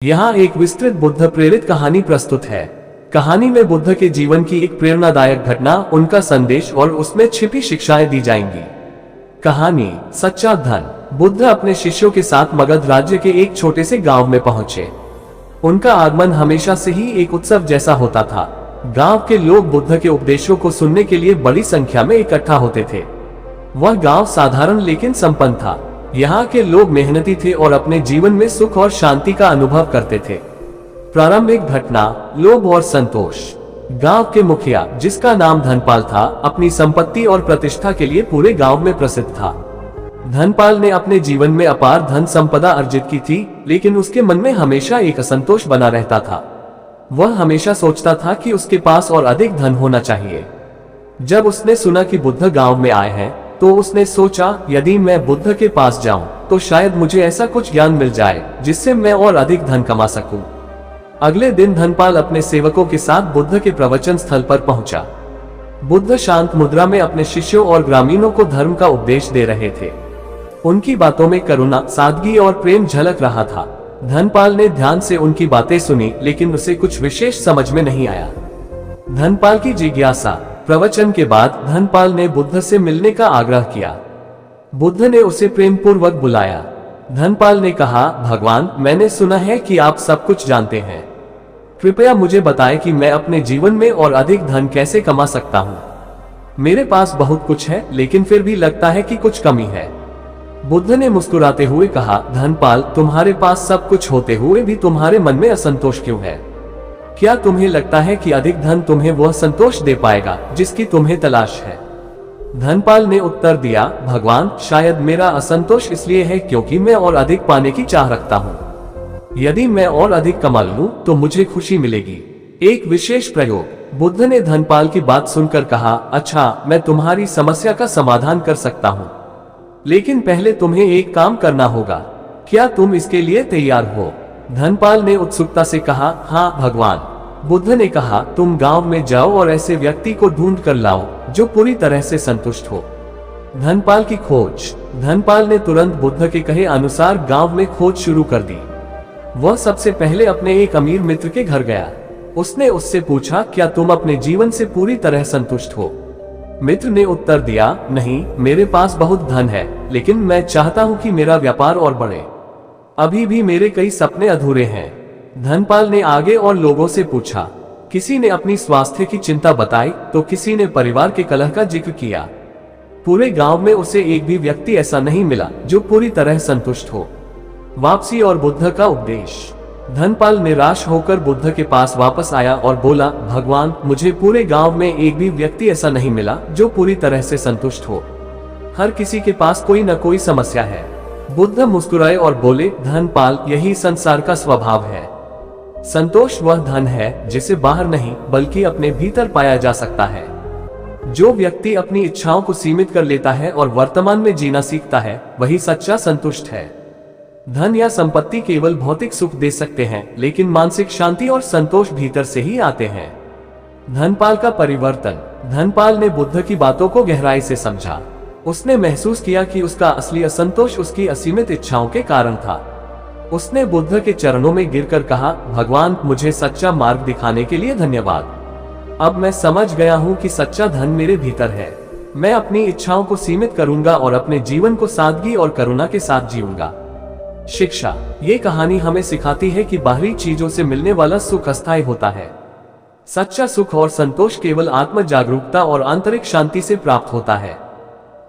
यहाँ एक विस्तृत बुद्ध प्रेरित कहानी प्रस्तुत है। कहानी में बुद्ध के जीवन की एक प्रेरणादायक घटना, उनका संदेश और उसमें छिपी शिक्षाएं दी जाएंगी। कहानी सच्चा धन। बुद्ध अपने शिष्यों के साथ मगध राज्य के एक छोटे से गांव में पहुंचे। उनका आगमन हमेशा से ही एक उत्सव जैसा होता था। गांव के लोग बुद्ध के उपदेशों को सुनने के लिए बड़ी संख्या में इकट्ठा होते थे। वह गांव साधारण लेकिन संपन्न था। यहाँ के लोग मेहनती थे और अपने जीवन में सुख और शांति का अनुभव करते थे। प्रारंभिक घटना, लोभ और संतोष। गांव के मुखिया, जिसका नाम धनपाल था, अपनी संपत्ति और प्रतिष्ठा के लिए पूरे गांव में प्रसिद्ध था। धनपाल ने अपने जीवन में अपार धन संपदा अर्जित की थी, लेकिन उसके मन में हमेशा एक असंतोष बना रहता था। वह हमेशा सोचता था कि उसके पास और अधिक धन होना चाहिए। जब उसने सुना कि बुद्ध गांव में आए हैं, तो उसने सोचा, यदि मैं बुद्ध के पास जाऊं, तो शायद मुझे ऐसा कुछ ज्ञान मिल जाए जिससे मैं और अधिक धन कमा सकूं। अगले दिन धनपाल अपने सेवकों के साथ बुद्ध के प्रवचन स्थल पर पहुंचा। बुद्ध शांत मुद्रा में अपने शिष्यों और ग्रामीणों को धर्म का उपदेश दे रहे थे। उनकी बातों में करुणा, सादगी और प्रेम झलक रहा था। धनपाल ने ध्यान से उनकी बातें सुनी, लेकिन उसे कुछ विशेष समझ में नहीं आया। धनपाल की जिज्ञासा। प्रवचन के बाद धनपाल ने बुद्ध से मिलने का आग्रह किया। बुद्ध ने उसे प्रेम पूर्वक बुलाया। धनपाल ने कहा, भगवान, मैंने सुना है कि आप सब कुछ जानते हैं। कृपया मुझे बताएं कि मैं अपने जीवन में और अधिक धन कैसे कमा सकता हूँ। मेरे पास बहुत कुछ है, लेकिन फिर भी लगता है कि कुछ कमी है। बुद्ध ने मुस्कुराते हुए कहा, धनपाल, तुम्हारे पास सब कुछ होते हुए भी तुम्हारे मन में असंतोष क्यों है? क्या तुम्हें लगता है कि अधिक धन तुम्हें वह संतोष दे पाएगा जिसकी तुम्हें तलाश है? धनपाल ने उत्तर दिया, भगवान, शायद मेरा असंतोष इसलिए है क्योंकि मैं और अधिक पाने की चाह रखता हूँ। यदि मैं और अधिक कमा लूं, तो मुझे खुशी मिलेगी। एक विशेष प्रयोग। बुद्ध ने धनपाल की बात सुनकर कहा, अच्छा, मैं तुम्हारी समस्या का समाधान कर सकता हूँ, लेकिन पहले तुम्हें एक काम करना होगा। क्या तुम इसके लिए तैयार हो? धनपाल ने उत्सुकता से कहा, हाँ भगवान। बुद्ध ने कहा, तुम गांव में जाओ और ऐसे व्यक्ति को ढूंढ कर लाओ जो पूरी तरह से संतुष्ट हो। धनपाल की खोज। धनपाल ने तुरंत बुद्ध के कहे अनुसार गांव में खोज शुरू कर दी। वह सबसे पहले अपने एक अमीर मित्र के घर गया। उसने उससे पूछा, क्या तुम अपने जीवन से पूरी तरह संतुष्ट हो? मित्र ने उत्तर दिया, नहीं, मेरे पास बहुत धन है, लेकिन मैं चाहता हूँ कि मेरा व्यापार और बढ़े। अभी भी मेरे कई सपने अधूरे हैं। धनपाल ने आगे और लोगों से पूछा। किसी ने अपनी स्वास्थ्य की चिंता बताई, तो किसी ने परिवार के कलह का जिक्र किया। पूरे गांव में उसे एक भी व्यक्ति ऐसा नहीं मिला जो पूरी तरह संतुष्ट हो। वापसी और बुद्ध का उपदेश। धनपाल निराश होकर बुद्ध के पास वापस आया और बोला, भगवान, मुझे पूरे गांव में एक भी व्यक्ति ऐसा नहीं मिला जो पूरी तरह से संतुष्ट हो। हर किसी के पास कोई न कोई समस्या है। बुद्ध मुस्कुराए और बोले, धनपाल, यही संसार का स्वभाव है। संतोष वह धन है जिसे बाहर नहीं बल्कि अपने भीतर पाया जा सकता है। जो व्यक्ति अपनी इच्छाओं को सीमित कर लेता है और वर्तमान में जीना सीखता है, वही सच्चा संतुष्ट है। धन या संपत्ति केवल भौतिक सुख दे सकते हैं, लेकिन मानसिक शांति और संतोष भीतर से ही आते हैं। धनपाल का परिवर्तन। धनपाल ने बुद्ध की बातों को गहराई से समझा। उसने महसूस किया कि उसका असली असंतोष उसकी असीमित इच्छाओं के कारण था। उसने बुद्ध के चरणों में गिरकर कहा, भगवान, मुझे सच्चा मार्ग दिखाने के लिए धन्यवाद। अब मैं समझ गया हूँ कि सच्चा धन मेरे भीतर है। मैं अपनी इच्छाओं को सीमित करूंगा और अपने जीवन को सादगी और करुणा के साथ जीऊंगा। शिक्षा। ये कहानी हमें सिखाती है कि बाहरी चीजों से मिलने वाला सुख अस्थायी होता है। सच्चा सुख और संतोष केवल आत्म जागरूकता और आंतरिक शांति से प्राप्त होता है।